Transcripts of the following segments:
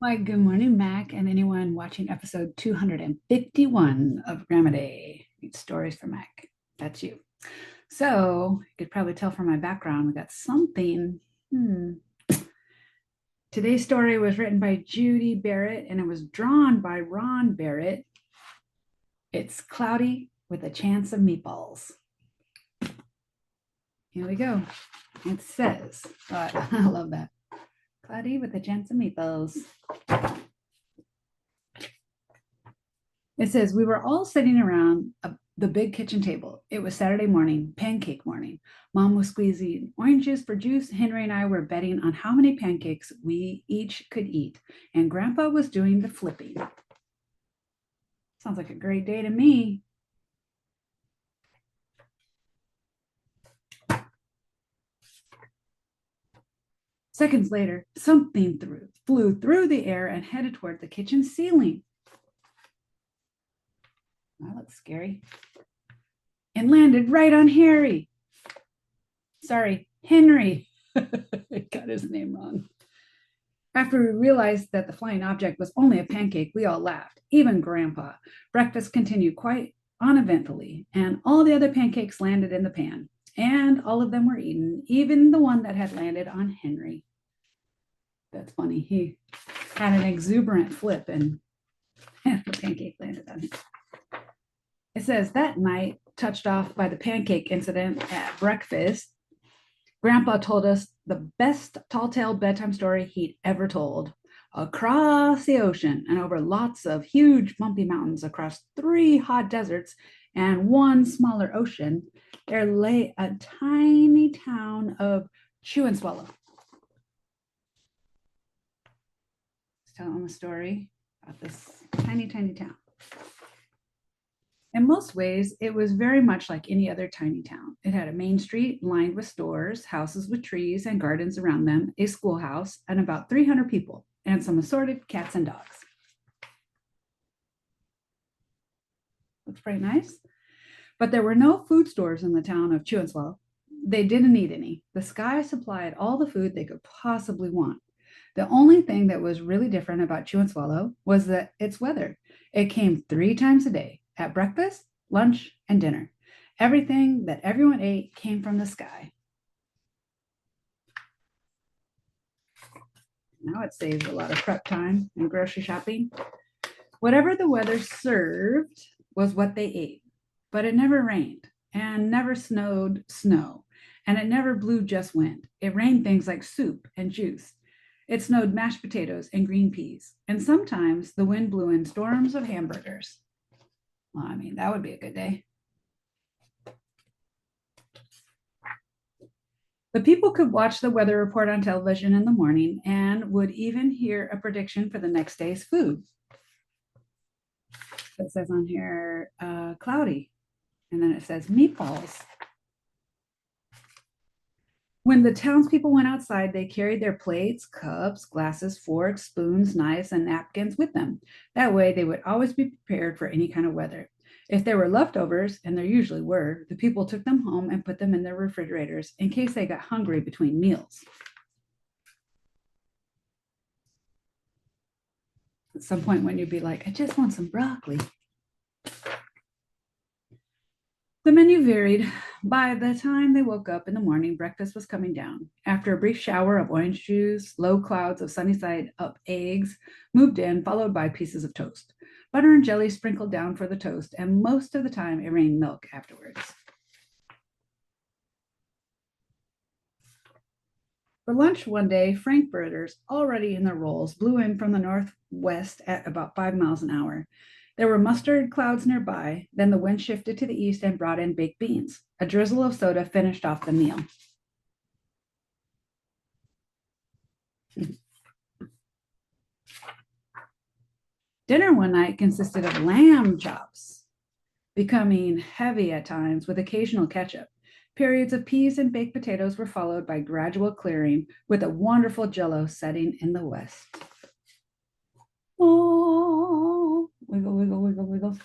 Why, good morning, Mac, and anyone watching episode 251 of GRAMidei. Stories for Mac. That's you. So, you could probably tell from my background, we got something. Today's story was written by Judy Barrett and it was drawn by Ron Barrett. It's Cloudy with a Chance of Meatballs. Here we go. It says, I love that. Cloudy with a Chance of Meatballs. It says, we were all sitting around the big kitchen table. It was Saturday morning, pancake morning. Mom was squeezing orange juice for juice. Henry and I were betting on how many pancakes we each could eat. And Grandpa was doing the flipping. Sounds like a great day to me. Seconds later, something flew through the air and headed toward the kitchen ceiling. That looks scary. And landed right on Harry. Sorry, Henry. I got his name wrong. After we realized that the flying object was only a pancake, we all laughed, even Grandpa. Breakfast continued quite uneventfully, and all the other pancakes landed in the pan, and all of them were eaten, even the one that had landed on Henry. That's funny. He had an exuberant flip, and the pancake landed on him. It says that night, touched off by the pancake incident at breakfast, Grandpa told us the best tall tale bedtime story he'd ever told. Across the ocean and over lots of huge bumpy mountains, across 3 hot deserts and 1 smaller ocean, there lay a tiny town of Chew and Swallow. It's telling a story about this tiny, tiny town. In most ways, it was very much like any other tiny town. It had a main street lined with stores, houses with trees and gardens around them, a schoolhouse, and about 300 people, and some assorted cats and dogs. Looks pretty nice. But there were no food stores in the town of Chew and Swallow. They didn't need any. The sky supplied all the food they could possibly want. The only thing that was really different about Chew and Swallow was that its weather. It came 3 times a day, at breakfast, lunch, and dinner. Everything that everyone ate came from the sky. Now it saves a lot of prep time and grocery shopping. Whatever the weather served was what they ate, but it never rained and never snowed snow, and it never blew just wind. It rained things like soup and juice. It snowed mashed potatoes and green peas, and sometimes the wind blew in storms of hamburgers. Well, I mean, that would be a good day. The people could watch the weather report on television in the morning and would even hear a prediction for the next day's food. It says on here, cloudy, and then it says meatballs. When the townspeople went outside, they carried their plates, cups, glasses, forks, spoons, knives, and napkins with them. That way, they would always be prepared for any kind of weather. If there were leftovers, and there usually were, the people took them home and put them in their refrigerators in case they got hungry between meals. At some point when you'd be like, I just want some broccoli. The menu varied. By the time they woke up in the morning, breakfast was coming down. After a brief shower of orange juice, low clouds of sunny side up eggs moved in, followed by pieces of toast. Butter and jelly sprinkled down for the toast, and most of the time it rained milk afterwards. For lunch one day, frankfurters, already in their rolls, blew in from the northwest at about 5 miles an hour. There were mustard clouds nearby. Then the wind shifted to the east and brought in baked beans. A drizzle of soda finished off the meal. Dinner one night consisted of lamb chops, becoming heavy at times with occasional ketchup. Periods of peas and baked potatoes were followed by gradual clearing with a wonderful jello setting in the west. Oh, wiggle, wiggle, wiggle, wiggle.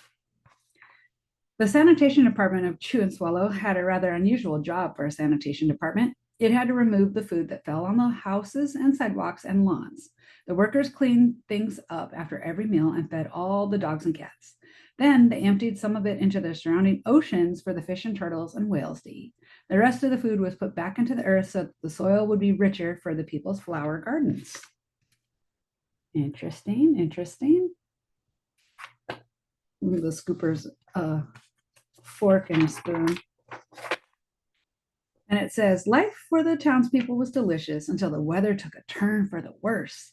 The sanitation department of Chew and Swallow had a rather unusual job for a sanitation department. It had to remove the food that fell on the houses and sidewalks and lawns. The workers cleaned things up after every meal and fed all the dogs and cats. Then they emptied some of it into the surrounding oceans for the fish and turtles and whales to eat. The rest of the food was put back into the earth so that the soil would be richer for the people's flower gardens. Interesting, interesting. The scooper's fork and a spoon. And it says, life for the townspeople was delicious until the weather took a turn for the worse.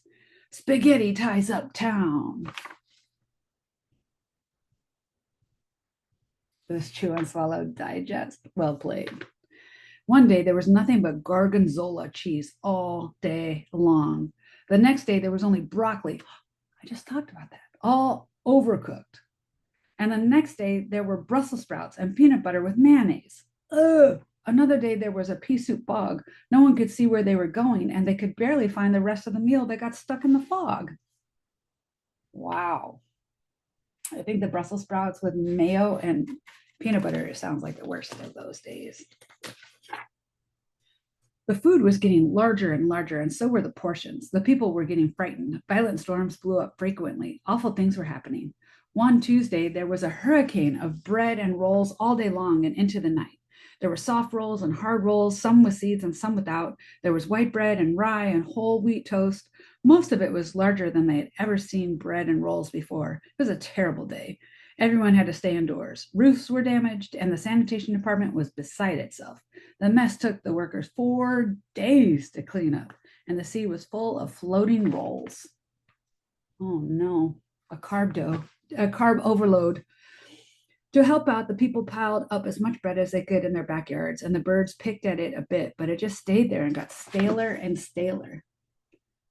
Spaghetti ties up town. This chew and swallow digest. Well played. One day there was nothing but gorgonzola cheese all day long. The next day there was only broccoli. I just talked about that. All overcooked. And the next day there were Brussels sprouts and peanut butter with mayonnaise. Ugh. Another day there was a pea soup bog. No one could see where they were going, and they could barely find the rest of the meal that got stuck in the fog. Wow. I think the Brussels sprouts with mayo and peanut butter sounds like the worst of those days. The food was getting larger and larger, and so were the portions. The people were getting frightened. Violent storms blew up frequently. Awful things were happening. One Tuesday, there was a hurricane of bread and rolls all day long and into the night. There were soft rolls and hard rolls, some with seeds and some without. There was white bread and rye and whole wheat toast. Most of it was larger than they had ever seen bread and rolls before. It was a terrible day. Everyone had to stay indoors. Roofs were damaged, and the sanitation department was beside itself. The mess took the workers 4 days to clean up, and the sea was full of floating rolls. Oh no, a carb overload. To help out, the people piled up as much bread as they could in their backyards, and the birds picked at it a bit, but it just stayed there and got staler and staler.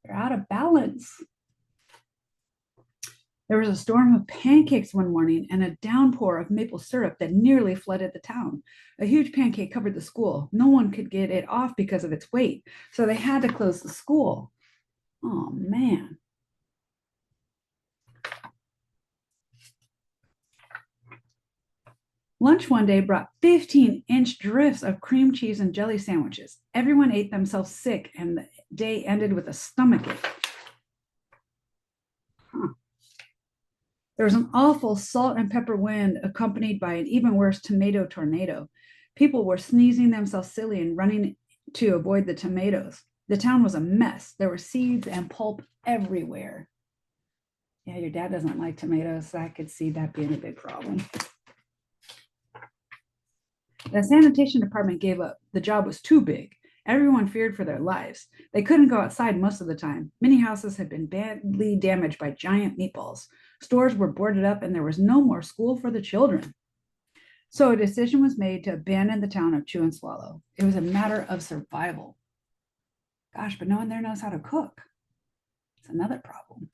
They're out of balance. There was a storm of pancakes one morning and a downpour of maple syrup that nearly flooded the town. A huge pancake covered the school. No one could get it off because of its weight, so they had to close the school. Oh, man. Lunch one day brought 15-inch drifts of cream cheese and jelly sandwiches. Everyone ate themselves sick, and the day ended with a stomachache. There was an awful salt and pepper wind accompanied by an even worse tomato tornado. People were sneezing themselves silly and running to avoid the tomatoes. The town was a mess. There were seeds and pulp everywhere. Yeah, your dad doesn't like tomatoes, so I could see that being a big problem. The sanitation department gave up. The job was too big. Everyone feared for their lives. They couldn't go outside most of the time. Many houses had been badly damaged by giant meatballs. Stores were boarded up, and there was no more school for the children. So a decision was made to abandon the town of Chew and Swallow. It was a matter of survival. Gosh, but no one there knows how to cook. It's another problem.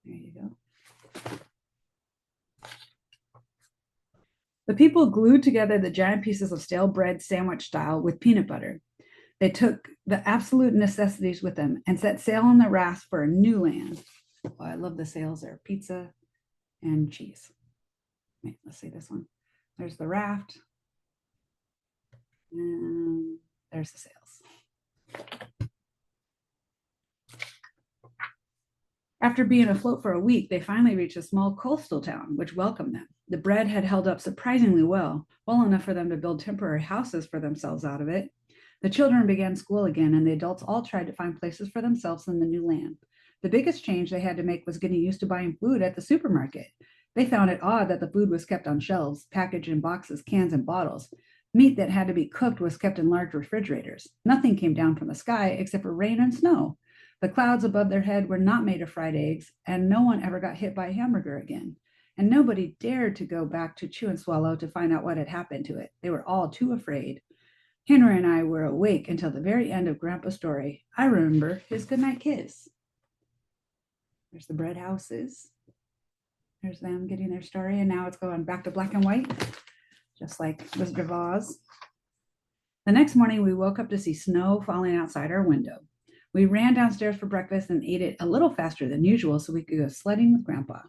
There you go. The people glued together the giant pieces of stale bread sandwich style with peanut butter. They took the absolute necessities with them and set sail on the raft for a new land. Oh, I love the sails there. Pizza and cheese. Wait, let's see this one. There's the raft. And there's the sails. After being afloat for a week, they finally reached a small coastal town, which welcomed them. The bread had held up surprisingly well enough for them to build temporary houses for themselves out of it. The children began school again, and the adults all tried to find places for themselves in the new land. The biggest change they had to make was getting used to buying food at the supermarket. They found it odd that the food was kept on shelves, packaged in boxes, cans, and bottles. Meat that had to be cooked was kept in large refrigerators. Nothing came down from the sky except for rain and snow. The clouds above their head were not made of fried eggs, and no one ever got hit by a hamburger again. And nobody dared to go back to Chew and Swallow to find out what had happened to it. They were all too afraid. Henry and I were awake until the very end of Grandpa's story. I remember his goodnight kiss. There's the bread houses. There's them getting their story, and now it's going back to black and white, just like Wizard of Oz. The next morning, we woke up to see snow falling outside our window. We ran downstairs for breakfast and ate it a little faster than usual so we could go sledding with Grandpa.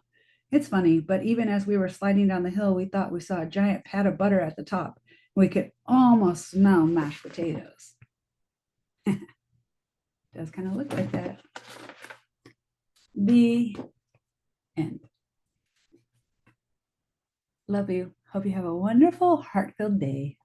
It's funny, but even as we were sliding down the hill, we thought we saw a giant pat of butter at the top. We could almost smell mashed potatoes. Does kind of look like that. The end. Love you. Hope you have a wonderful, heart-filled day.